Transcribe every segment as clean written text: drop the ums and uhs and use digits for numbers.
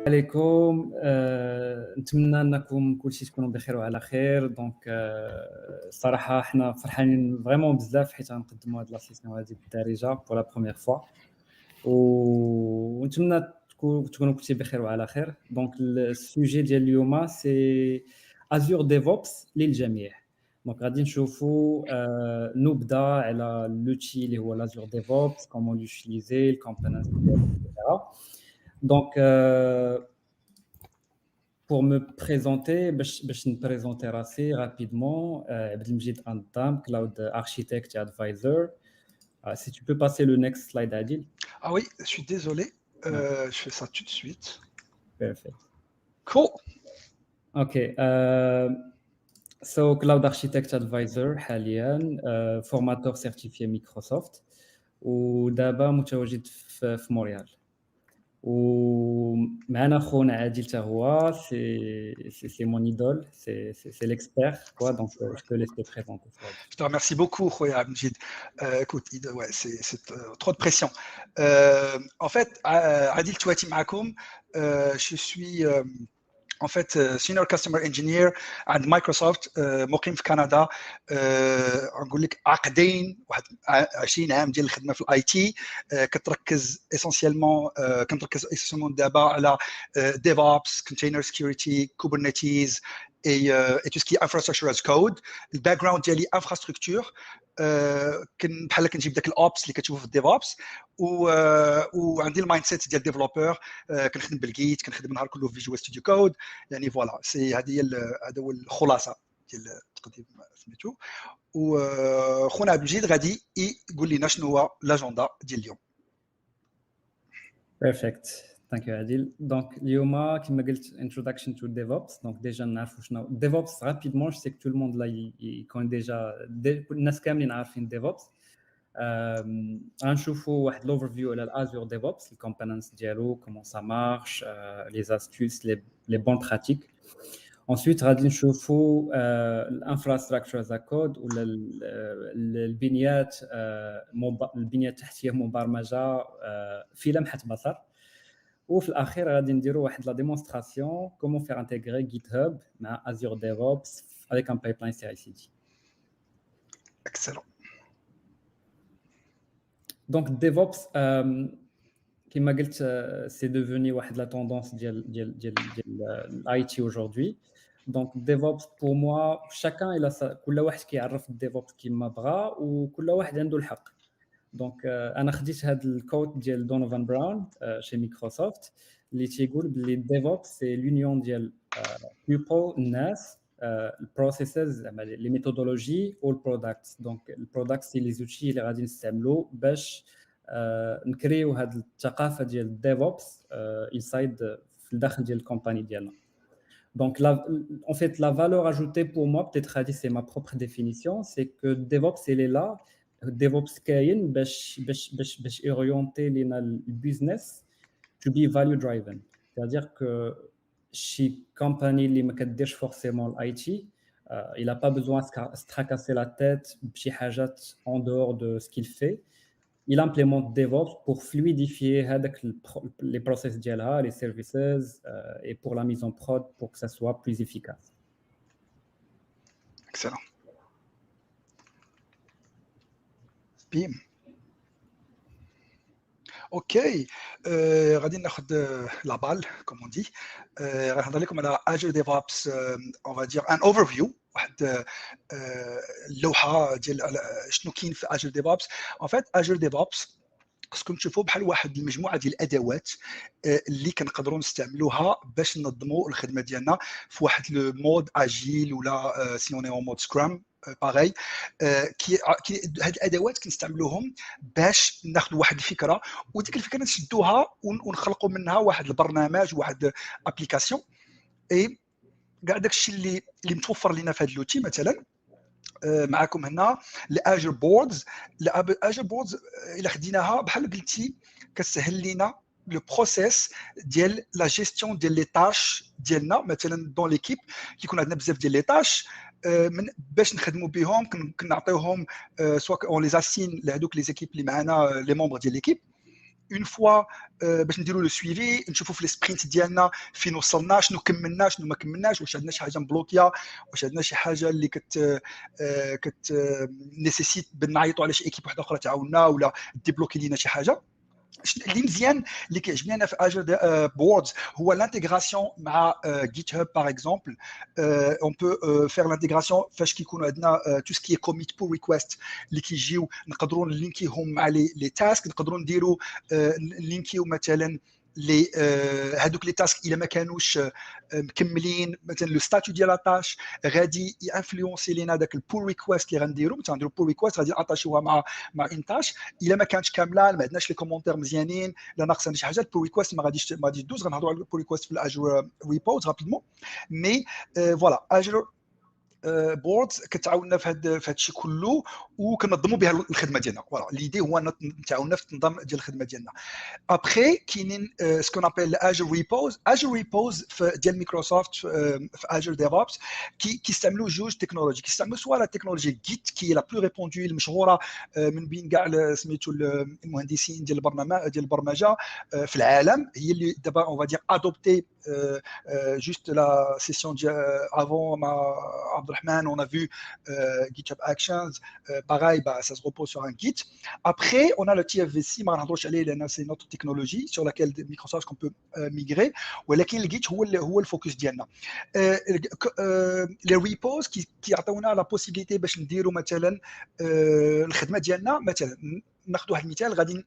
عليكم نتمنى انكم كلشي تكونوا بخير وعلى خير دونك الصراحه حنا فرحانين فريمون بزاف حيت غنقدموا هاد لا سيسيون هادي بالدارجه بور لا بروميير فوا ونتمنى تكونوا كلشي بخير وعلى خير دونك السوجي ديال اليوم سي ازور ديفوبس للجميع دونك غادي نشوفوا نبدا على لوتي اللي هو لازور ديفوبس كومون لوتيليزي الكومبوننتس ديالو اكسيتيرا Donc, pour me présenter, je me présenterai assez rapidement. Abdelmjid Antam, Cloud Architect et Advisor. Si tu peux passer le next slide, Adil. Ah oui, je suis désolé. Je fais ça tout de suite. Perfect. Cool. Okay. So, Cloud Architect Advisor, حاليا formateur certifié Microsoft. ودابا متواجد في مونريال. ومعنا خونا عادل حتى هو سي مون ايدول سي l'expert quoi donc je te laisse te présenter. Je te remercie beaucoup Khoya Abdelmjid. Écoute, ouais, c'est trop de pression. En fait, Adil Touati معكم. Je suis en fait senior customer engineer à Microsoft مقيم في كندا. نقول لك عقدين واحد 20 عام ديال الخدمه في الاي تي. كتركز اسونسيالمون دابا على DevOps, container security, Kubernetes et tout ce qui est infrastructure as code. الباك ديالي infrastructure بحال كنجيب داك الاوبس اللي كتشوفوا في الديفوبس وعندي المايند سيت ديال ديفلوبر. كنخدم بالجيت، كنخدم النهار كله في فيجوال ستوديو كود. يعني فوالا سي هذه هذا هو الخلاصه ديال التقديم سميتو. وخونا عبد المجيد غادي يقول لنا شنو هو لاجندا ديال اليوم. Perfect. Thank you Adil. Donc اليوم كما قلت introduction to DevOps. Donc déjà نعرفوا شنو DevOps rapidement. Je sais que tout le monde là il connaît déjà الناس كاملين عارفين DevOps. غنشوفوا واحد l'overview على Azure DevOps, les components ديالو, comment ça marche, les astuces, les bonnes pratiques. Ensuite غادي نشوفوا الانفراستراكشر as code ولا البنيات التحتيه مبرمجه في لمحه بصر. وفي الاخير غادي نديروا واحد لا ديمونستراسيون comment faire intégrer GitHub مع Azure DevOps avec un pipeline CI/CD. Excellent. Donc DevOps كما قلت c'est devenu واحد la tendance ديال l'IT aujourd'hui. Donc DevOps pour moi chacun il a ça كل واحد كيعرف DevOps كما بغى وكل واحد عنده الحق. دونك انا خديت هذا الكود ديال دونوفان براون شي مايكروسوفت اللي تيقول بلي ديفوبس سي لونيون ديال بيبل الناس البروسيسز زعما لي ميثودولوجي والبرودكتس. دونك البرودكتس سي لي زوتي اللي غادي نستعملوا باش نكريو هذه الثقافه ديال الديفوبس انسايد في الداخل ديال الكومباني ديالنا. Donc, en fait, la valeur ajoutée pour moi, peut-être c'est ma propre définition, c'est que DevOps, elle est là. DevOps كاين باش orienter le business to be value driven. C'est-à-dire que chez compagnie اللي ما كديرش forcément l'IT, il n'a pas besoin de se tracasser la tête بشي حاجات en dehors de ce qu'il fait. Il implémente DevOps pour fluidifier les process ديالها, les services et pour la mise en prod pour que ça soit plus efficace. Excellent. بيم. اوكي غادي ناخذ لا بال كوم اون دي. غنهضر لكم على Azure DevOps اون فا دير ان اوفرفيو واحد اللوحه ديال شنو كاين في Azure DevOps. ان فيت Azure DevOps خصكم تشوفوا بحال واحد المجموعه ديال الادوات اللي كنقدروا نستعملوها باش ننظموا الخدمه ديالنا في واحد لو مود اجيل ولا سيوني اون مود سكرام باغي. هاد الادوات كنستعملوهم باش ناخذوا واحد الفكره وديك الفكره نشدوها ونخلقوا منها واحد البرنامج واحد ابليكاسيون. اي كاع داكشي اللي متوفر لنا في هاد اللوتي مثلا معكم هنا الاجر بوردز. الاجر بوردز الا خديناها بحال قلتي كتسهل لنا لو بروسيس ديال لا جيستيون ديال لي طاش ديالنا. مثلا دون ليكيب كيكون عندنا بزاف ديال لي طاش من باش نخدموا بهم كنعطيوهم سواء اون لي اسين لهذوك لي زيكيب اللي معنا لي ممبر ديال ليكيب اون فوا باش نديروا لو سويفي نشوفوا في السبرينت ديالنا فين وصلنا شنو كملنا شنو ما كملناش واش عندنا شي حاجه مبلوكيه واش عندنا شي حاجه اللي كت نيسيسيت بنعيطوا على شي ايكيب واحده اخرى تعاوننا ولا ديبلوكي لينا شي حاجه اللي مزيان اللي كيعجبني انا في اجر بوردز هو l'intégration مع GitHub par exemple on peut faire l'intégration فاش كيكونوا عندنا tout ce qui est commit pull request اللي كيجيو نقدروا نلينكيهم مع لي تاسك نقدروا نديروا نلينكيو مثلا لي هذوك لي تاسك الا ما كانوش مكملين مثلا لو ستاتيو ديال لاطاش غادي يانفلونسي لينا داك البول ريكويست اللي غنديرو مثلا نديرو بول ريكويست غادي ناتاشيوها مع ان تاش الا ما كانتش كامله ما عندناش لي كومونتير مزيانين لا ناقصنا شي حاجه البول ريكويست ما غاديش دوز غنهضروا على البول ريكويست في الاجر ريبوز رابيدمون مي فوالا اجر بوردز كتعاوننا في هذا الشيء كله وكنظموا بها الخدمه ديالنا فوالا ليدي هو نتعاوننا في التنظيم ديال الخدمه ديالنا ابخي كاينين سكون ابل اجر ريبوز ديال مايكروسوفت في اجر ديفوبس كيستعملوا جوج تكنولوجي كيستعملوا سواء لا تكنولوجي جيت كي لا بلو ريبوندو المشهوره من بين كاع سميتو المهندسين ديال البرمجه في العالم هي اللي دابا اون فادير ادوبتي juste la session avant Abdelrahman, on a vu GitHub Actions, pareil, bah, ça se repose sur un Git. Après, on a le TFVC, c'est notre technologie sur laquelle Microsoft qu'on peut migrer. ولكن الجيت هو الفوكس ديالنا. les repos qui عطاونا la possibilité باش نديروا مثلا الخدمه ديالنا مثلا ناخذ واحد المثال غادي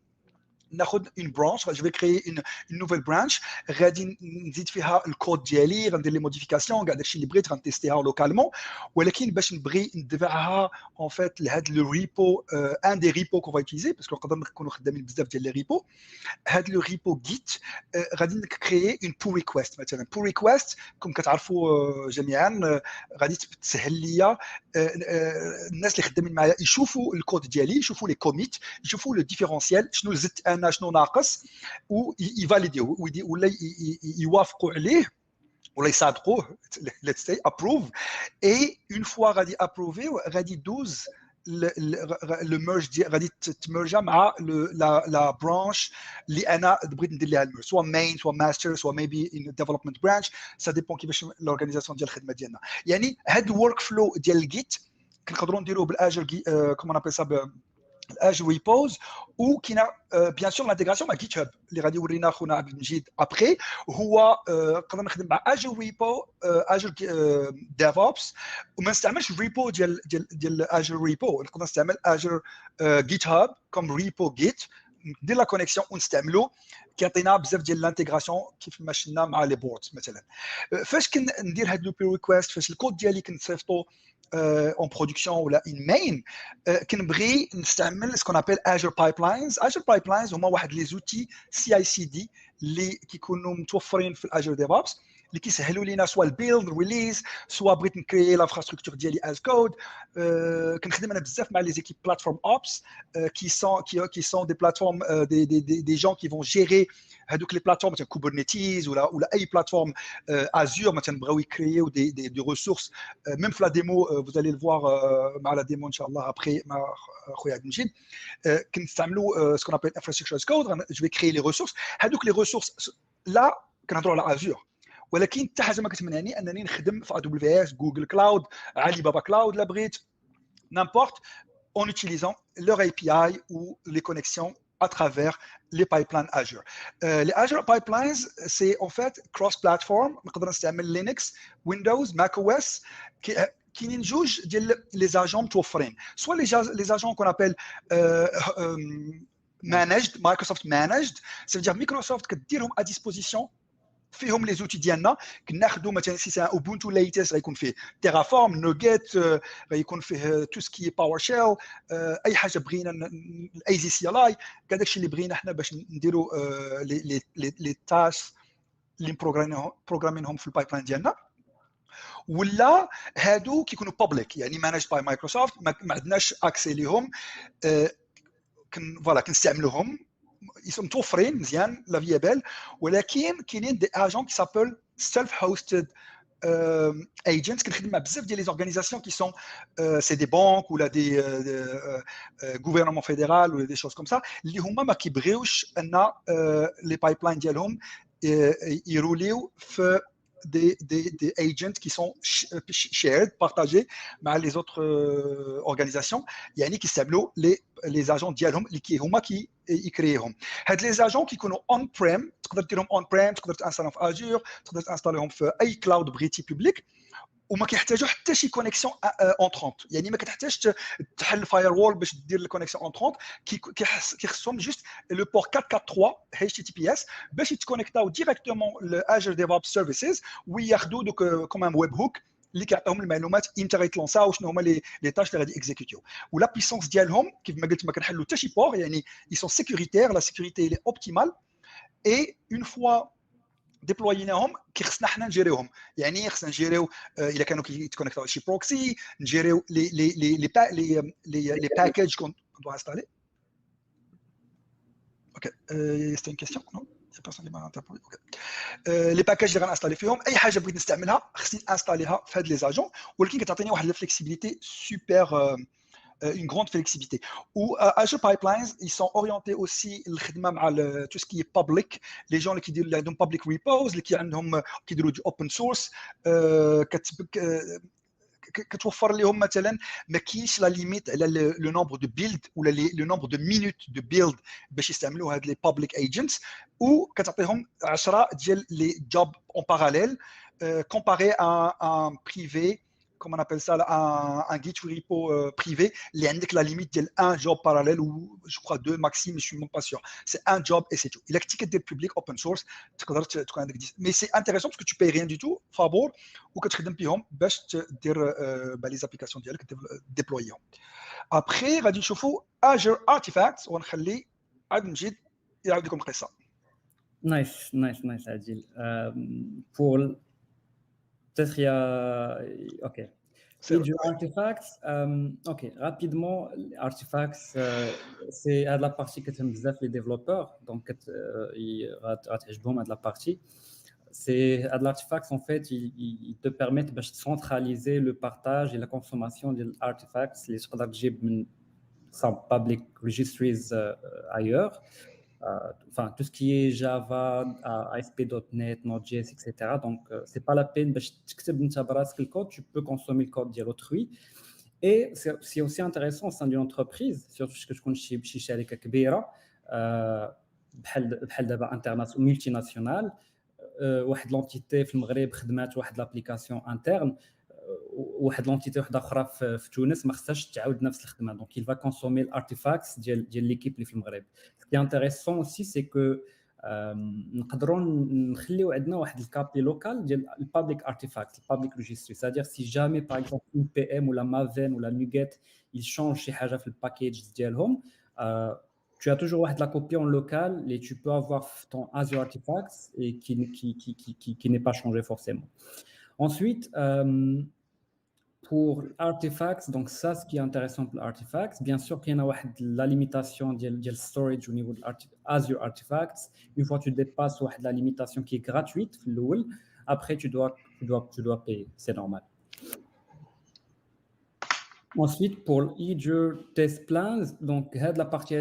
ناخذ une branche je vais créer une nouvelle branch غادي نزيد فيها الكود ديالي غندير لي موديفيكاسيون كاع داكشي اللي بغيت غنتيستيها لوكالمون ولكن باش نبغي ندفعها اون فيت لهاد لو ريبو ان دي ريبو كون فا يوتيليزي باسكو نقدر نكونوا خدامين بزاف ديال لي ريبو هاد لو ريبو جيت غادي نكريي اون بول ريكويست مثلا بول ريكويست كم كتعرفوا جميعا غادي تسهل ليا الناس اللي خدامين معايا يشوفوا الكود ديالي يشوفوا لي كوميت يشوفوا لو ديفيرونسيال شنو زدت انا شنو ناقص ويفاليديو ولا يوافقوا عليه ولا يصادقوه let's say approve et une fois غادي ابروفي غادي دوز le merge دي غادي تمرجا مع la branch اللي انا بغيت ندير لها الميرج سواء main سواء master سواء maybe in development branch ça dépend كيفاش l'organisation ديال الخدمه ديالنا يعني هاد الورك فلو ديال الجيت كنقدروا نديروه بالاجر كومون ابل سا الاجر ريبوز وكاينه بيان سور لانتيغراسيون مع جيت هاب اللي غادي يورينا خونا عبد المجيد ابخي هو نقدر نخدم مع اجر ريبو اجر ديفوبس وما نستعملش الريبو ديال اجر ريبو نقدر نستعمل اجر جيت هاب كوم ريبو جيت ندير لا كونيكسيون ونستعملو كيعطينا بزاف ديال لانتيغراسيون كيف ما شفنا مع لي بوردز مثلا فاش كندير هاد لو بي ريكويست فاش الكود ديالي كنصيفطو en production ou la in main كنبغي نستعمل ce qu'on appelle Azure Pipelines. Azure Pipelines هما واحد لي زوتي CI/CD اللي كيكونوا متوفرين في Azure DevOps اللي كيسهلوا لينا سواء البيلد ريليز سواء بغيت نكريي لانفراستركتور ديالي از كود كنخدم انا بزاف مع لي زيكيب بلاتفورم اوبس qui sont des plateformes des gens qui vont gérer هذوك لي بلاتفورم مثلا كوبرنيتيز ولا اي بلاتفورم ازور مثلا بغاو يكرييو دي ريسورس ميم في لا ديمو vous allez le voir مع لا ديمو ان شاء الله ابري مع خويا عبد المجيد كنستعملوا ce qu'on appelle infrastructure as code je vais créer les ressources هذوك لي ريسورس لا كنهضروا على ازور ولكن حتى حاجه ما كتمنعني انني نخدم في AWS جوجل كلاود علي بابا كلاود لا بغيت n'importe en utilisant leur API ou les connexions à travers les pipelines Azure. Les Azure Pipelines, c'est en fait cross-platform. نقدر نستعمل Linux, Windows, macOS كاينين جوج ديال les agents متوفرين. Soit les agents qu'on appelle managed, Microsoft managed, ça veut dire Microsoft كديرهم à disposition فيهم لي زوتي ديالنا كناخذوا مثلا سي سان اوبونتو ليتست غيكون فيه تيرافورم نوغيت غيكون فيه تو سكي باور شيل اي حاجه بغينا الاي زي سي ال اي كاع داكشي اللي بغينا حنا باش نديروا لي تاس اللي بروغرامينهم في البايب لاين ديالنا ولا هادو كيكونوا بابليك يعني مانج باي مايكروسوفت ما عندناش اكسي ليهم فوالا كنستعملوهم ils sont متوفرين مزيان لا فيابل ولكن كاينين دي اجون كي سابل سيلف هوستد agents كنخدم مع بزاف ديال les organisations qui sont c'est des banques ou là des gouvernements fédéral ou des choses comme ça اللي هما ما كيبغيوش ان les pipelines ديالهم يروليو في des agents qui sont shared, partagés مع les autres organisations يعني كيستعملوا les agents ديالهم اللي هما يكريهم هاد les agents كيكونوا on prem تقدر ديرهم on prem تقدر تانستالهم في Azure تقدر تانستالهم في اي كلاود بغيتي بوبليك وما كيحتاجوا حتى شي كونيكسيون اون 30 يعني ما كتحتاجش تحل فاير وول باش دير الكونيكسيون اون 30 كيخصهم جوست لو بور 443 اتش تي بي اس باش يتكونيكتاو ديريكتومون لاجر ديفوبس سيرفيسز وياخذوا دوك كوم ويب هوك اللي كيعطيهم المعلومات امتى غيتلونساو شنو هما لي تاش اللي غادي اكزيكوتيو ولا بيسونس ديالهم كيف ما قلت ما كنحلوا حتى شي بور يعني ils sont sécuritaires la sécurité elle est optimale et une fois ديبلويناهم كيخصنا حنا نجيريوهم يعني خصنا نجيريو الا كانوا كيتكونيكتاو شي بروكسي نجيريو لي باكاج كون دو انستالي اوكي سيتي ان كيسيون نو سي بيرسون اللي ما انتربري اوكي لي باكاج اللي غنستالي فيهم اي حاجه بغيت نستعملها خصني انستاليها في هاد لي زاجون ولكن كتعطيني واحد الفليكسيبيليتي سوبر une grande flexibilité. Ou Azure Pipelines, ils sont orientés aussi tout ce qui est public, les gens qui disent public repos, qui disent du open source, كتوفر لهم مثلا ما كاينش لا ليميت على لو نومبر دو بيلد ولا لو نومبر دو مينوت دو بيلد باش يستعملوا هاد لي بابليك ايجنتس وكتعطيهم 10 ديال لي جوب اون باراليل كومباري ان بريفي comme on appelle ça, un Git repo privé, il y a la limite d'un job parallèle ou je crois 2 maximum, je ne suis même pas sûr. C'est un job et c'est tout. Il y a que des public open source, mais c'est intéressant parce que tu ne payes rien du tout, Fabor, ou que tu fais dire les applications que déployer. Après, on va dire Azure Artifacts, on va dire Ad Mjid, il y a comme ça. Nice, Adil. Pour peut-être il y a... OK. Et du Artifacts, OK, rapidement, Artifacts, c'est à la partie que t'aimes bien les développeurs, donc ils de la partie. C'est à l'Artifacts, en fait, ils te permettent de centraliser le partage et la consommation des artifacts, les sans public registries ailleurs. Enfin, tout ce qui est Java, ASP.NET, Node.js, etc. Donc, c'est pas la peine de le code, tu peux consommer le code d'autrui. Et c'est aussi intéressant au sein d'une entreprise, surtout que je connais chez شركة كبيرة بحال دابا international ou multinationale, واحد l'entité في المغرب خدمات واحد l'application interne واحد لونتيتي واحده اخرى في تونس ما خصهاش تعاود نفس الخدمه دونك il va consommer l'artifacts ديال ليكيب اللي في المغرب. Ce qui est intéressant aussi c'est que نقدروا نخليو عندنا واحد الكابي لوكال ديال البابليك artifacts البابليك ريجستري c'est-à-dire si jamais par exemple une PM ou la Maven ou la Nuget ils changent شي حاجه في الباكيج ديالهم tu as toujours la copie en local et tu peux avoir ton Azure Artifacts et qui n'est pas changé forcément. Ensuite, pour Artifacts, donc ça, ce qui est intéressant pour Artifacts, bien sûr qu'il y a la limitation de storage au niveau de Azure Artifacts. Une fois que tu dépasses la limitation qui est gratuite, après tu dois payer, c'est normal. Ensuite, pour Azure Test Plans, donc la partie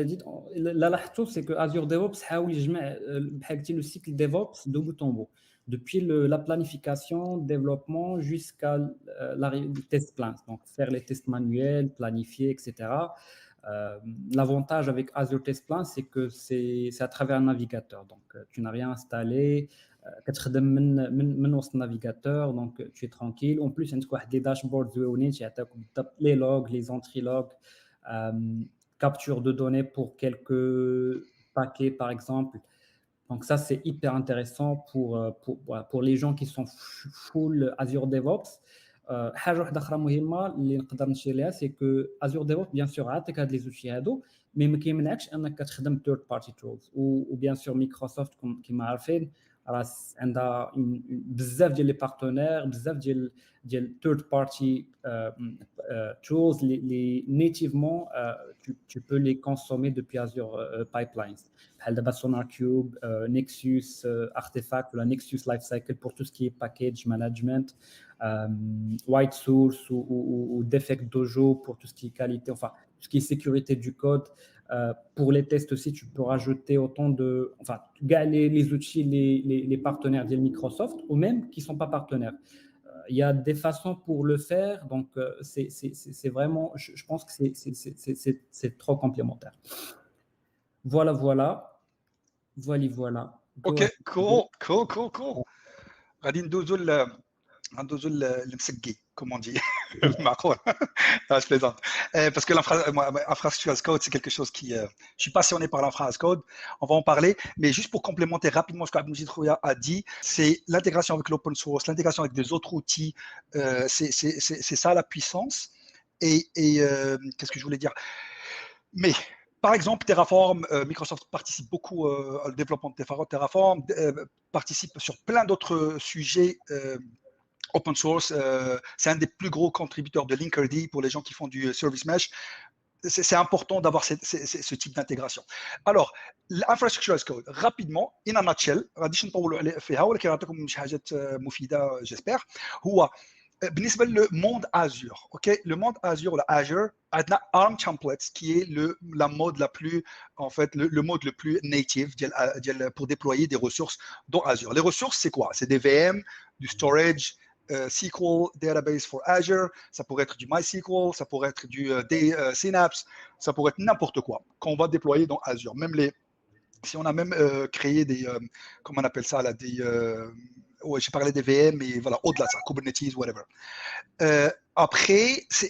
la c'est que Azure DevOps حاول يجمع بحال le cycle DevOps de bout en bout. Depuis la planification, développement jusqu'à l'arrivée du test plans. Donc, faire les tests manuels, planifier, etc. L'avantage avec Azure Test Plans, c'est que c'est à travers un navigateur. Donc, tu n'as rien installé, tu es navigateur, donc tu es tranquille. En plus, il y a des dashboards, les logs, les entry-logs, capture de données pour quelques paquets, par exemple. Donc ça, c'est hyper intéressant pour les gens qui sont full Azure DevOps. حاجه واحده اخرى مهمه اللي نقدر نشير لها c'est que Azure DevOps bien sûr عطيك هاد لي زوتي هادو مي ما كيمنعكش انك تخدم third party tools و bien sûr Microsoft كما عارفين عندها بزاف ديال لي بارتنير بزاف ديال third party tools les nativement tu peux les consommer depuis Azure Pipelines بحال دابا SonarCube Nexus Artefact ou la Nexus Lifecycle pour tout ce qui est package management White Source ou Defect Dojo pour tout ce qui est qualité, enfin tout ce qui est sécurité du code. Pour les tests aussi, tu peux rajouter autant de, enfin, les outils, les partenaires de Microsoft ou même qui ne sont pas partenaires. Il y a des façons pour le faire, donc c'est vraiment, je pense que c'est trop complémentaire. Voilà. Ok, cool. غادي ندوزو المسقي comme on dit. Macron. Non, je plaisante. Parce que l'infrastructure as code, c'est quelque chose qui... je suis passionné par l'infrastructure as code. On va en parler. Mais juste pour complémenter rapidement ce qu'Abdelmajid Khouya a dit, c'est l'intégration avec l'open source, l'intégration avec des autres outils. C'est ça la puissance. Et qu'est-ce que je voulais dire? Mais... Par exemple, Terraform, Microsoft participe beaucoup au développement de Terraform, participe sur plein d'autres sujets open source. C'est un des plus gros contributeurs de Linkerd pour les gens qui font du service mesh. C'est important d'avoir ce type d'intégration. Alors, l'infrastructure as code, rapidement, in a nutshell, غاديش نطولوا فيها ولكن نعطيكم شي حاجات مفيدة j'espère. هو بالنسبه للموند Azure, ok, le monde Azure, le Azure, عندنا ARM templates qui est la mode la plus, en fait, le mode le plus native pour déployer des ressources dans Azure. Les ressources, c'est quoi? C'est des VM, du storage, SQL database for Azure, ça pourrait être du MySQL, ça pourrait être du Synapse, ça pourrait être n'importe quoi qu'on va déployer dans Azure. Même si on a même créé des, comment on appelle ça là, des ouais, j'ai parlé des VM, mais voilà, au-delà de ça, Kubernetes, whatever. Après,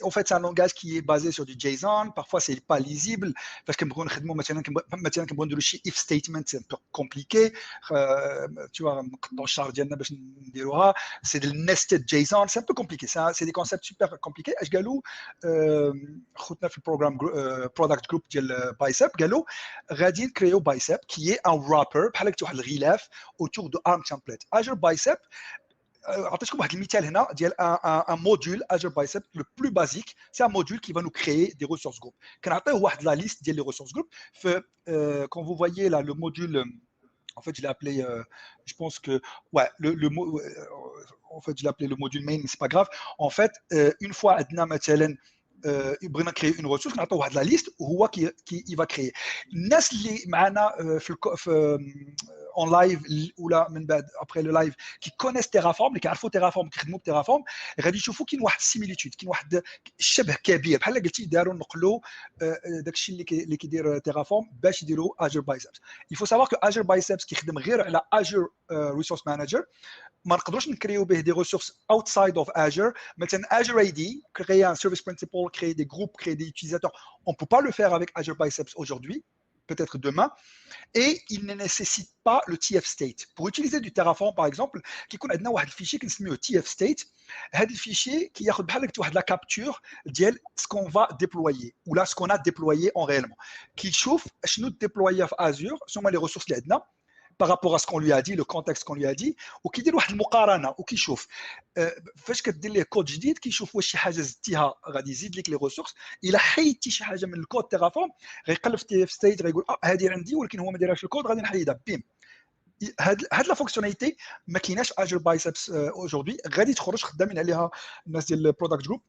en fait, c'est un langage qui est basé sur du JSON. Parfois, c'est pas lisible parce que if statement, c'est un peu compliqué. Tu vois, dans Charles c'est des nested JSON, c'est un peu compliqué. C'est des concepts super compliqués. Galou, le programme product group de Bicep, Galou, Radin créé Bicep, qui est un wrapper, autour de ARM template. Azure Bicep, عطيتكم واحد المثال هنا ديال un module Azure Bicep le plus basique, c'est un module qui va nous créer des ressources groupes. كنعطيه واحد la liste ديال les ressources groupes. Quand vous voyez là le module, en fait je l'ai appelé, je pense que ouais en fait je l'ai appelé le module main, mais c'est pas grave. En fait, une fois عندنا مثلا بغينا créer une ressource, نعطيو واحد la liste وهو qui va créer. الناس اللي معنا في en live ou là après le live qui connaissent Terraform, اللي كيعرفوا Terraform كيخدموا بتيرافورم غادي يشوفوا كاين واحد السيميليتود، كاين واحد الشبه كبير بحال قلتي داروا نقلوا داكشي اللي كيدير Terraform باش يديروا Azure Biceps. Il faut savoir que Azure Biceps كيخدم غير على Azure Resource Manager، ما نقدروش نكريو به des ressources outside of Azure. Maintenant Azure AD, créer un service principal, créer des groupes, créer des utilisateurs, on peut pas le faire avec Azure Biceps aujourd'hui, peut-être demain. Et il ne nécessite pas le TF state. Pour utiliser du Terraform, par exemple, qui a un fichier qui s'appelle TF state, c'est un fichier qui a la capture de ce qu'on va déployer, ou là ce qu'on a déployé en réellement. Qui chauffe, chez nous déployer à Azure, sont les ressources qui sont par rapport à ce qu'on lui a dit, le contexte qu'on lui a dit, ou qui dit واحد المقارنه ou qui chauffe فاش كدير ليه كود جديد كيشوف واش شي حاجه زدتيها غادي يزيد لك لي ريسورس. الا حيدتي شي حاجه من الكود تيرافورم غيقلب في تي اف ستيت غيقول هذه عندي ولكن هو ما دايرهاش الكود غادي نحيدها بيم. هاد لا فونكسيوناليتي ما كايناش اجر بايسبس اودجوردي، غادي تخرج خدامين عليها الناس ديال البرودكت جروب.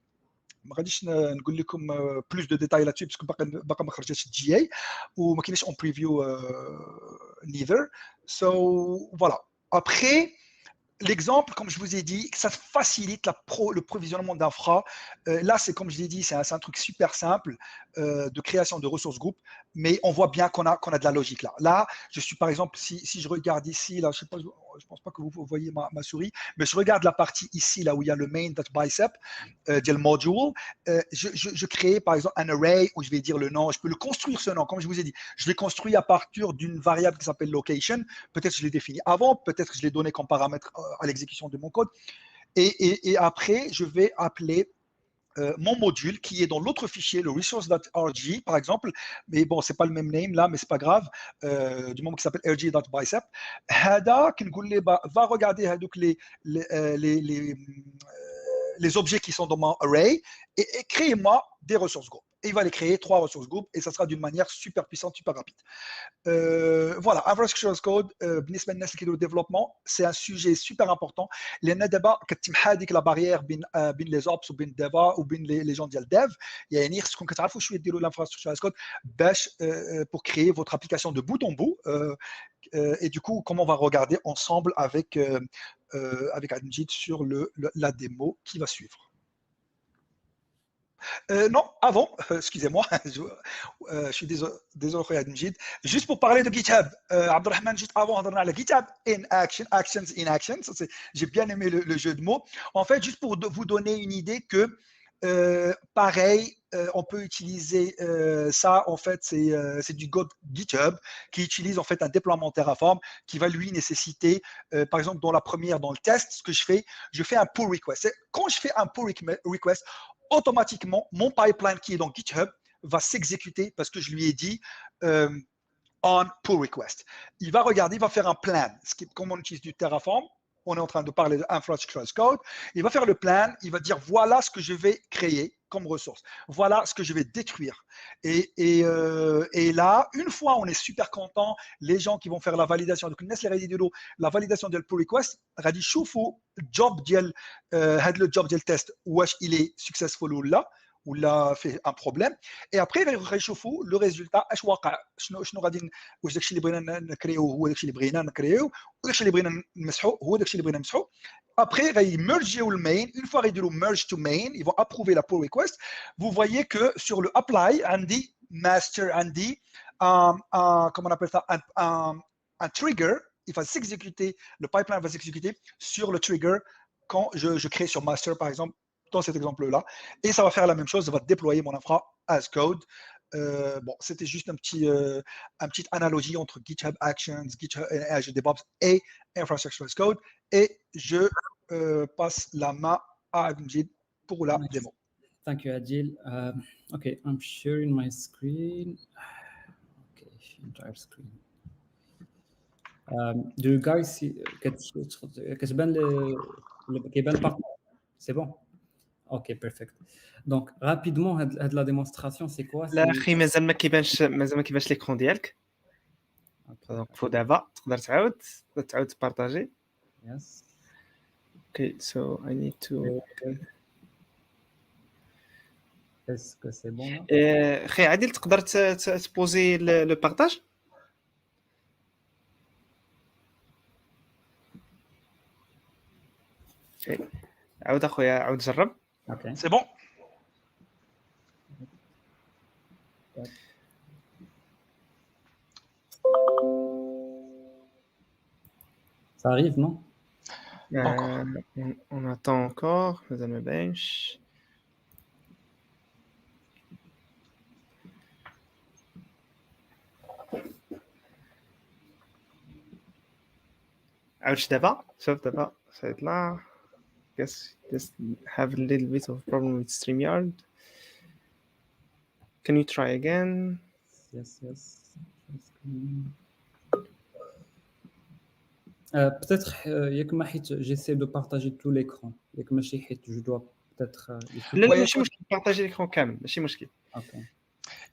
ما غاديش نقول لكم بلوس دو ديتاي لاتسي باسكو باقا ما خرجتش الجي اي وما كايناش اون بريفيو neither. So voilà. Après, l'exemple, comme je vous ai dit, ça facilite le provisionnement d'infra. Là, c'est comme je l'ai dit, c'est un truc super simple de création de ressources groupes, mais on voit bien qu'on a de la logique là. Là, je suis par exemple, si je regarde ici, là, je pense pas que vous voyez ma souris, mais je regarde la partie ici, là où il y a le main.bicep, le module. Je crée par exemple un array où je vais dire le nom, je peux le construire ce nom, comme je vous ai dit. Je l'ai construit à partir d'une variable qui s'appelle location. Peut-être je l'ai défini avant, peut-être que je l'ai donné comme paramètre à l'exécution de mon code. Et après, je vais appeler mon module qui est dans l'autre fichier, le resource.rg par exemple, mais bon, c'est pas le même name là, mais c'est pas grave, du moment qu'il s'appelle rg.bicep. Hada, va regarder les objets qui sont dans mon array et créez-moi des ressources groupes. Et il va les créer 3 ressources groupes et ça sera d'une manière super puissante, super rapide. Voilà, infrastructure as code, بالنسبه للناس اللي كيديروا développement, c'est un sujet super important لان دابا كتمحى هذيك لا باريير بين لي زوبس وبين ديفا وبين لي جون ديال ديف. يعني خصكم كتعرفوا شويه ديروا l'infrastructure as code باش pour créer votre application de bout en bout. Et du coup, comment on va regarder ensemble avec Admjid sur la démo qui va suivre. Non, avant, excusez-moi, je suis désolé, Admjid. Juste pour parler de GitHub, Abdelrahman, juste avant, on a le GitHub in action, actions in action. J'ai bien aimé le jeu de mots. En fait, juste pour vous donner une idée que, pareil, on peut utiliser ça. En fait, c'est du code GitHub qui utilise en fait un déploiement Terraform qui va lui nécessiter, par exemple, dans le test, ce que je fais un pull request. Quand je fais un pull request, automatiquement, mon pipeline qui est dans GitHub va s'exécuter parce que je lui ai dit on pull request. Il va regarder, il va faire un plan. Comme on utilise du Terraform, on est en train de parler de infrastructure as code. Il va faire le plan, il va dire voilà ce que je vais créer comme ressource. Voilà ce que je vais détruire. Et là, une fois on est super content, les gens qui vont faire la validation, donc la validation de pull request, غادي يشوفوا job ديال هذا le job ديال test واش il est successful ou là ou là fait un problème. Et après غيشوفوا le résultat اش واقع شنو غادي واش داكشي اللي بغينا نكريو هو داكشي اللي بغينا نكريو وداكشي اللي بغينا نمسحو هو داكشي اللي بغينا نمسحو. Après, ils mergent le main. Une fois qu'ils diront merge to main, ils vont approuver la pull request. Vous voyez que sur le apply, on dit master, on dit comment on appelle ça, un trigger. Il va s'exécuter, le pipeline va s'exécuter sur le trigger quand je crée sur master, par exemple, dans cet exemple-là. Et ça va faire la même chose, ça va déployer mon infra as code. Bon, c'était juste une petite analogie entre GitHub Actions, GitHub Azure DevOps et Infrastructure as Code. Et je passe la main à Admjid pour la démo. Thank you, Adil. Okay, I'm sharing my screen. Okay, entire screen. Do you guys see كتبان كيبان البارتاج؟ C'est bon. Ok, perfect. Donc, rapidement, la démonstration, c'est quoi? لا اخي مازال ما كيبانش ليكرون ديالك. دونك فو دابا تقدر تعاود تبارطاجي. Yes. Okay, so I need to. Est-ce que c'est bon là? اخي عادل تقدر تبوزي لو بارطاج. عاود اخويا عاود جرب. Ok. C'est bon? Ça arrive, non? On attend encore. مازال ما باينش. عاودش دابا شوف دابا سيطلع. Guess just have a little bit of problem with StreamYard. Can you try again? Yes. Peut-être ياك ما حيت j'essaie de partager tout l'écran. ياك ماشي حيت je dois peut-être لا ماشي مشكل بارطاجي l'écran كامل ماشي مشكل. Ok.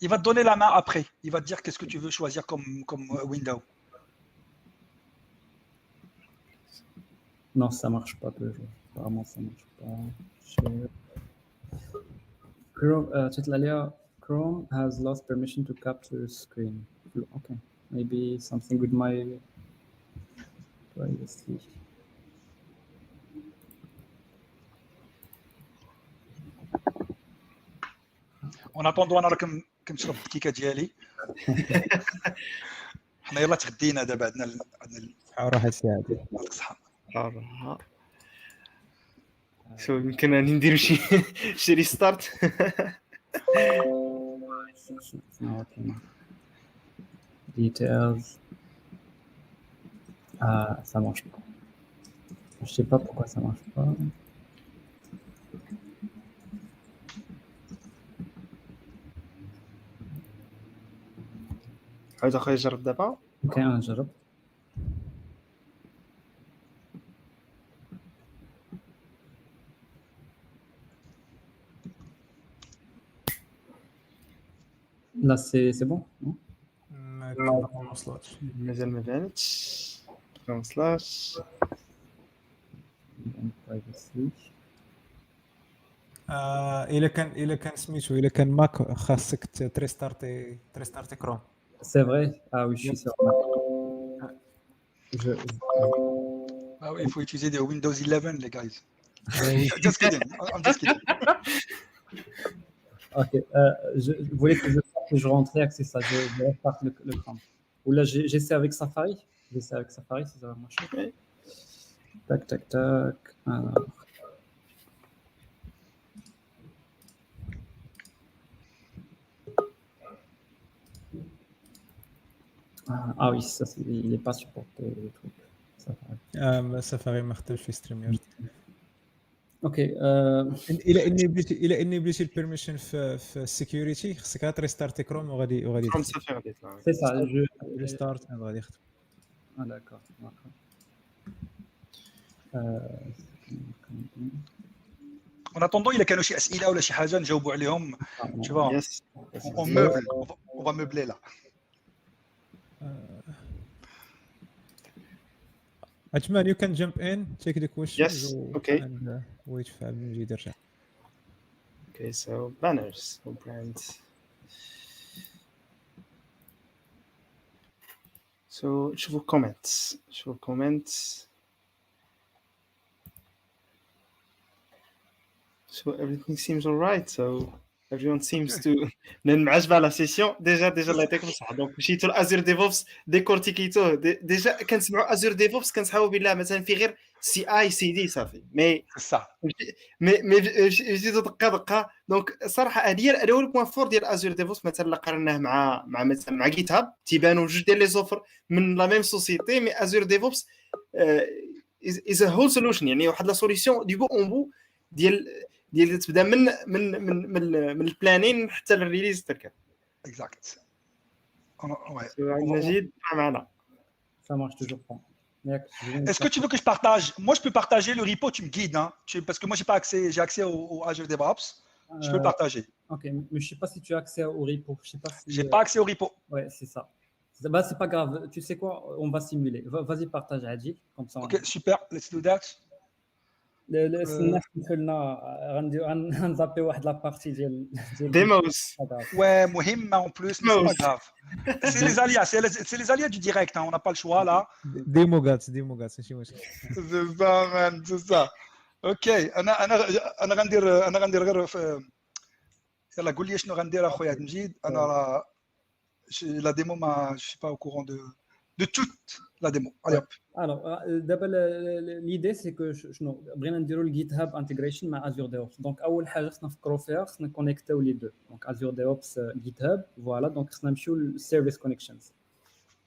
Il va te donner la main après. Il va te dire qu'est-ce que tu veux choisir comme window. Non, ça marche pas toujours. Apparemment, ça marche pas. Chrome has lost permission to capture screen. Okay, maybe something with my privacy. En attendant, انا راه كنشرب الكيكه ديالي. حنا يلاه تغدينا دابا عندنا راح الساعه يعطيك الصحه. شو يمكن ان نديرو شي ريستارت. Details. Ah, ça marche pas. Je sais pas pourquoi ça marche pas. عاود اخويا جرب دابا. اوكي نجرب. Là, c'est bon, non? ما وصلتش. مازال ما بانتش ما وصلاش. Privacy. الا كان سميتو الا كان ماك خاصك تريستارتي كروم. C'est vrai? Ah oui, je suis sur Mac. Je... Ah oui, il faut utiliser des Windows 11, les guys. Just kidding. I'm just kidding. Ok, je voulais que je sorte et je rentrais avec ça. Je reparte le Chrome. Ou là, j'essaie avec Safari. J'essaie avec Safari si ça va marcher. Okay. Tac, tac, tac. Alors. Ah oui, ça, il n'est pas supporté le truc. Safari. سفاري ما خدمش في ستريم يارد. اوكي. الى اني بليتي البيرميشن في السيكيورتي خصك تريستارتي كروم وغادي كروم صافي غادي يطلع. C'est ça, ريستارت غادي يخدم. Ah d'accord. En attendant, il a كانوا شي اسئله ولا شي حاجه نجاوبوا عليهم. Tu vois, Yes. on meuble, on va meubler là. Ajman, you can jump in, take the questions. Yes, okay. And wait for Abdelmajid يرجع. Okay, so banners, so brands. So شوفوا comments. So everything seems all right. So everyone seems to من معجبة على سيسيون ديجا الله يعطيكم الصحة. دونك مشيتو لازور ديفوبس ديكورتيكيتوه ديجا كنسمعوا ازور ديفوبس كنصحاو بالله مثلا في غير CI/CD صافي مي C'est ça. مي جيتو دقه دونك صراحه هذه هو البوين فور ديال ازور ديفوبس مثلا اللي قارناه مع مثلا مع جيت هاب تيبانوا جوج ديال لي زوفر من لا ميم سوسيتي مي ازور ديفوبس از ا هول سوليوشن يعني واحد لا سوليوشن دي بو اون بو ديال تبدا من البلانين حتى للريليز تركب. Exact. مجيد معنا. Ça marche toujours pas. Est-ce que tu veux que je partage? Moi, je peux partager le repo, tu me guides, hein? Parce que moi, j'ai accès au Azure DevOps. Je peux le partager. Ok, mais je sais pas si tu as accès au repo. Je sais pas si. J'ai pas accès au repo. Ouais, c'est ça. Bah, c'est pas grave. Tu sais quoi? On va simuler. Vas-y, partage Adi, comme ça. Ok, super. Let's do that. الناس دخلنا غنزابي واحد لابارتي ديال ديموس. Ouais, مهمة en plus, mais c'est pas grave. C'est les aléas, c'est les aléas du direct, hein. On n'a pas le choix là. ديمو غاتس ماشي مشكل. C'est ça, man, c'est ça. Ok, أنا غندير غير يلا قول لي شنو غندير أخويا مجيد. أنا la démo, je suis pas au courant de toute la démo. Allez hop. Alors, d'abord, l'idée c'est que بغينا نديروا le GitHub integration مع Azure DevOps. Donc اول حاجه خصنا نفكروا فيها خصنا كونيكتيو لي دو. Donc Azure DevOps GitHub, voilà. Donc خصنا نمشيو للسيرفيس كونيكشنز.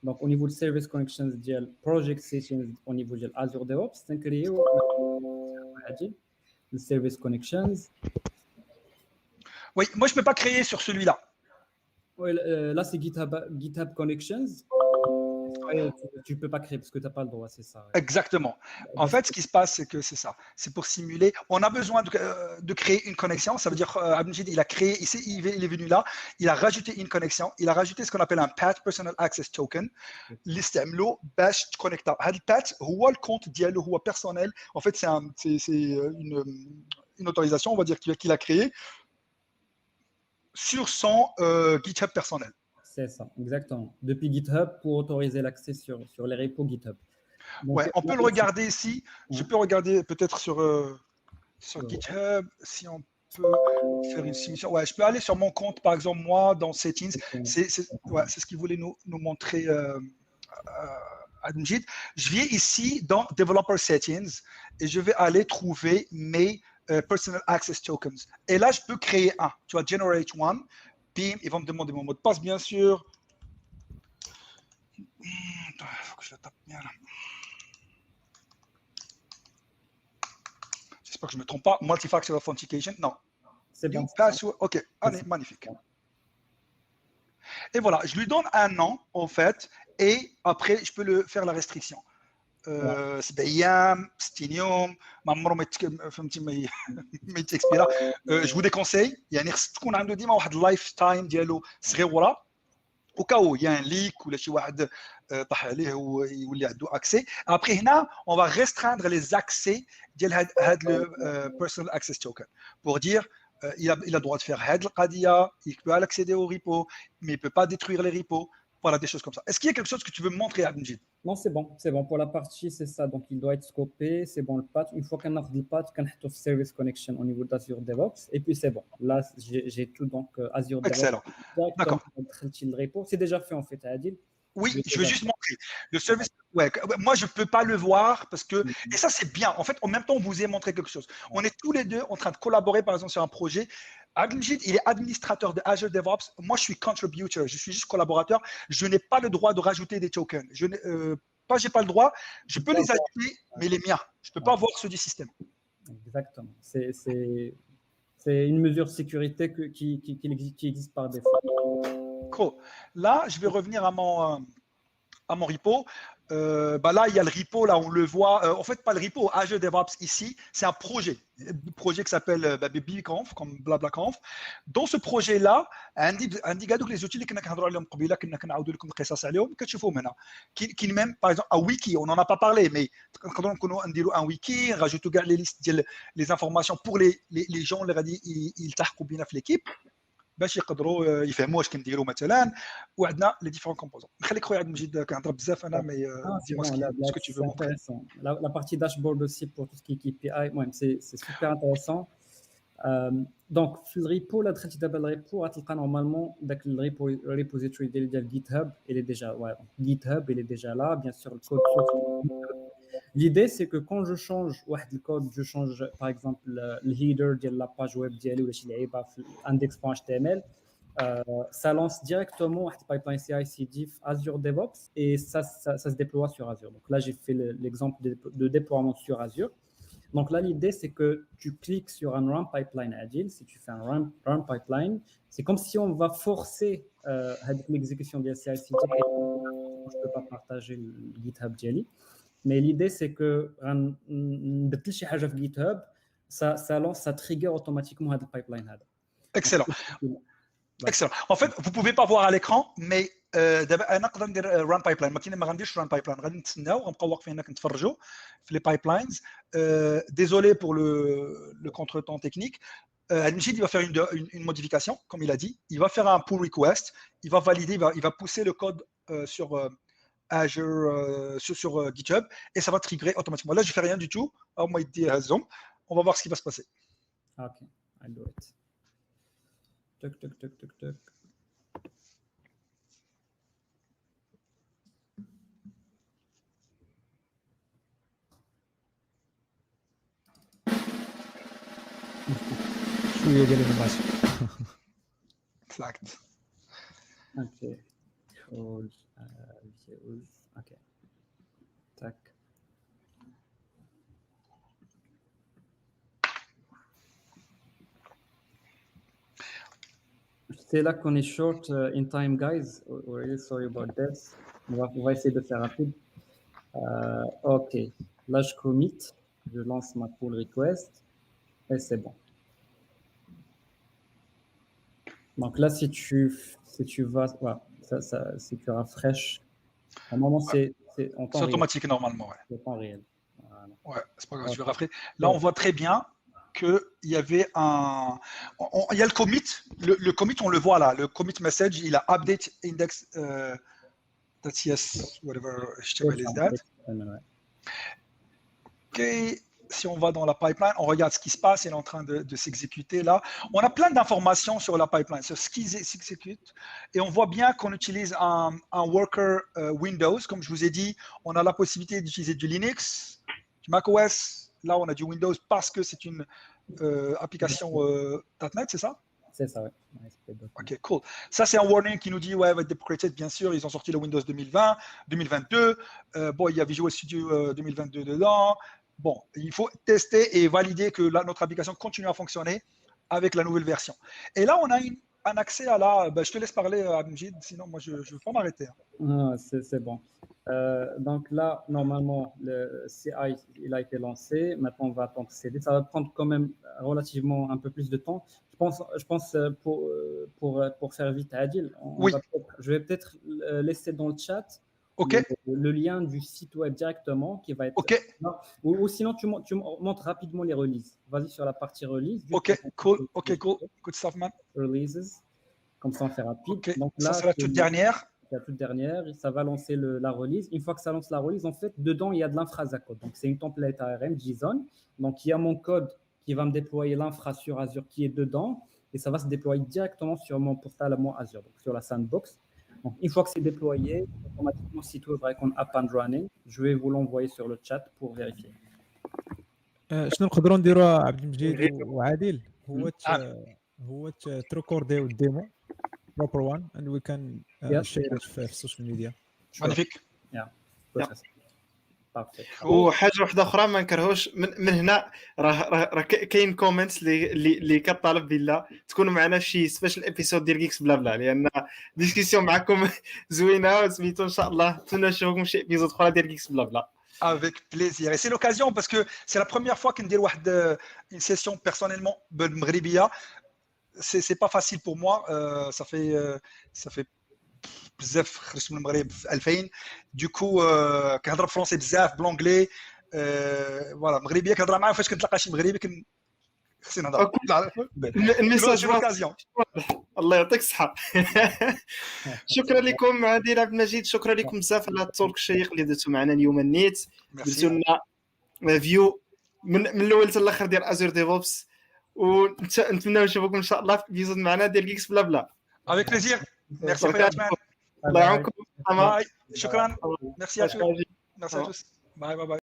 Donc au niveau de service connections ديال project sessions au niveau ديال Azure DevOps تنكريو le service connections. Oui, moi je peux pas créer sur celui-là. Oui, là c'est GitHub Connections. Tu peux pas créer parce que tu n'as pas le droit, c'est ça. Ouais. Exactement. En fait, ce qui se passe, c'est que c'est ça. C'est pour simuler. On a besoin de créer une connexion. Ça veut dire, Abdelmajid, il a créé, ici, il est venu là, il a rajouté une connexion. Il a rajouté ce qu'on appelle un PAT, Personal Access Token. L'istemlo, bash, connecta. Le PAT, هو le compte ديالو, هو personnel. En fait, c'est une autorisation, on va dire, qu'il a créé sur son GitHub personnel. C'est ça, exactement. Depuis GitHub pour autoriser l'accès sur les repos GitHub. Donc, ouais, on peut le regarder ici. Je peux regarder peut-être sur GitHub si on peut faire une simulation. Ouais, je peux aller sur mon compte, par exemple, moi, dans Settings. C'est ce qu'il voulait nous montrer Abdelmajid. Je viens ici dans Developer Settings et je vais aller trouver mes Personal Access Tokens. Et là, je peux créer un. Tu vois, Generate One. Bim, ils vont me demander mon mot de passe, bien sûr. Il faut que je le tape bien là. J'espère que je ne me trompe pas. Multi-factor authentication, non. C'est bon. Ok, allez, magnifique. Et voilà, je lui donne un an, en fait, et après, je peux le faire la restriction. 7 ايام 60 يوم ما عمره ما فهمتي ما يتكسبيرا. جو ديكونساي يعني خص تكون عنده ديما واحد اللايف تايم ديالو صغيره وكاو يان ليك ولا شي واحد طاح عليه ويولي عنده اكسي. ابخي هنا اون فا ريستراندر لي زاكسي ديال هاد لو بيرسونال اكسس توكن بور دير il a droit de faire هاد القضيه, il peut accéder au repo mais il peut pas détruire les repos. Voilà, des choses comme ça. Est-ce qu'il y a quelque chose que tu veux me montrer, Abdelmajid? Non, c'est bon, c'est bon. Pour la partie, c'est ça. Donc, il doit être scopé, c'est bon le patch. Une fois qu'on a le patch, qu'on a le service connection au niveau d'Azure DevOps, et puis c'est bon. Là, j'ai tout, donc Azure DevOps. Excellent. D'accord. Le repo. C'est déjà fait en fait, Adil. Oui, je veux juste montrer. Le service, ouais, moi, je ne peux pas le voir parce que, et ça, c'est bien. En fait, en même temps, on vous a montré quelque chose. On est tous les deux en train de collaborer, par exemple, sur un projet. Abdelmajid, il est administrateur de Azure DevOps. Moi, je suis contributor. Je suis juste collaborateur. Je n'ai pas le droit de rajouter des tokens. Je n'ai pas le droit. Je peux les ajouter, mais les miens. Je ne peux pas voir ceux du système. Exactement. C'est une mesure de sécurité qui existe par défaut. Cool. Là, je vais revenir à mon repo. Là, il y a le repo, là, on le voit. En fait, pas le repo, Azure DevOps ici, c'est un projet qui s'appelle BBConf, comme BlaBlaConf. Dans ce projet-là, عندي كاع دوك les outils اللي كنا كنهضروا عليهم قبيله كنا كنعاودوا لكم القصص عليهم كتشوفوهم هنا. كاين même par exemple un wiki, on n'en a pas parlé, mais نقدروا نكونوا نديروا un wiki, نراجعوا كاع les listes ديال les informations pour les gens اللي غادي يلتحقوا بينا في l'équipe. باش يقدروا يفهموا واش كنديروا مثلا, وعندنا لي ديفيرون كومبوزون. نخليك خويا عبد المجيد كنهضر بزاف انا مي ديما ce que tu veux montrer. La partie dashboard aussi pour tout ce qui est KPI, c'est super intéressant. Donc في الريبو لا دخلتي دابا الريبو غتلقى نورمالمون داك الريبوزيتوري ديال GitHub il est déjà GitHub il est déjà là, bien sûr le code source. L'idée, c'est que quand je change le code, je change par exemple le header de la page web ou index.html, ça lance directement un pipeline CI/CD Azure DevOps et ça se déploie sur Azure. Donc là, j'ai fait l'exemple de déploiement sur Azure. Donc là, l'idée, c'est que tu cliques sur un run pipeline agile. Si tu fais un run pipeline, c'est comme si on va forcer l'exécution de CI/CD. Je ne peux pas partager le GitHub Jelly. Mais l'idée, c'est que GitHub, ça trigger automatiquement le pipeline. Excellent. Excellent. En fait, vous ne pouvez pas voir à l'écran, mais انا نقدر ندير run pipeline. ما غنديرش run pipeline, غادي نتسناو غنبقاو واقفين هنا كنتفرجوا في les pipelines. Désolé pour le contretemps technique. Abdelmajid, il va faire une modification, comme il a dit. Il va faire un pull request, il va valider, il va pousser le code sur Azure, sur GitHub, et ça va trigger automatiquement. Là, je ne fais rien du tout. On va voir ce qui va se passer. Ok, I'll do it. Tuc, tuc, tuc, tuc, tuc. شويه ديال الماتش. Exact. Ok. Ok. Tac. C'est là qu'on est short in time, guys. We're really sorry about this. On va essayer de faire rapide. Ok. Là, je commit. Je lance ma pull request. Et c'est bon. Donc là, si tu vas, si tu rafresh, normalement, c'est en temps réel. Automatique normalement, ouais. C'est en temps réel. Voilà. Ouais, c'est pas grave, je vais rafraîchir. Là, on voit très bien qu'il y avait il y a le commit. Le commit, on le voit là. Le commit message, il a update index .cs, whatever, is that. Ok. Si on va dans la pipeline, on regarde ce qui se passe, il est en train de s'exécuter là. On a plein d'informations sur la pipeline, sur ce qui s'exécute. Et on voit bien qu'on utilise un worker Windows. Comme je vous ai dit, on a la possibilité d'utiliser du Linux, du macOS. Là, on a du Windows parce que c'est une application .NET, c'est ça? C'est ça, oui. Ok, cool. Ça, c'est un warning qui nous dit, ouais, va être deprecated, bien sûr. Ils ont sorti le Windows 2020, 2022. Bon, il y a Visual Studio 2022 dedans. Bon, il faut tester et valider que notre application continue à fonctionner avec la nouvelle version. Et là, on a un accès à la. Je te laisse parler, Abdelmjid, sinon moi je ne veux pas m'arrêter. Ah, c'est bon. Donc là, normalement, le CI il a été lancé. Maintenant, on va attendre CD. Ça va prendre quand même relativement un peu plus de temps. Je pense pour faire vite, Adil, Oui. je vais peut-être laisser dans le chat Ok. le lien du site web directement qui va être. Ok. Ou sinon, tu montres rapidement les releases. Vas-y sur la partie release. Ok, cool. Ok, cool. Good stuff, man. Releases. Comme ça, on fait rapide. Ok. Donc là, ça, c'est la toute dernière. La toute dernière, ça va lancer la release. Une fois que ça lance la release, en fait, dedans, il y a de l'infra as code. Donc, c'est une template ARM, JSON. Donc, il y a mon code qui va me déployer l'infra sur Azure qui est dedans. Et ça va se déployer directement sur mon portal à moi Azure, donc sur la sandbox. Donc, une fois que c'est déployé, automatiquement, site web Icon Up and Running. Je vais vous l'envoyer sur le chat pour vérifier. شنو نقدروا نديروا عبد المجيد وعادل هو تريكورديو الديمو proper one and we can share it في السوشيال ميديا. Magnifique. وحاجه واحده اخرى ما نكرهوش من هنا راه كاين كومنتس اللي كطالب بالله تكونوا معنا في شي سبيشال ابيسود ديال جيكس بلا بلا لان ديسكسيون معكم زوينه وسميتو ان شاء الله نتمنى نشوفكم شي ابيسود اخرى ديال جيكس بلا بلا. Avec plaisir. Et c'est l'occasion parce que c'est la première fois qu'on dit une session personnellement بالمغربيه. C'est pas facile pour moi. Ça fait بزاف خرجت من المغرب في 2000. Du coup كنهضر فرونسي بزاف بلونجلي. فوالا مغربيه كنهضر معاهم فاش كنتلاقى شي مغربي خصني نهضر. الميساج الله يعطيك الصحه. شكرا لكم عادل عبد المجيد، شكرا لكم بزاف على التورك الشيق اللي درتو معنا اليوم النيت. درتو لنا فيو من الاول حتى الاخر ديال ازور ديفوبس ونتمنى نشوفكم ان شاء الله في بيزود معنا ديال جيكس بلا بلا. Avec plaisir. Merci Fayatman. الله يعاونكم. شكرا. Merci à tous. Merci à tous. Bye bye bye.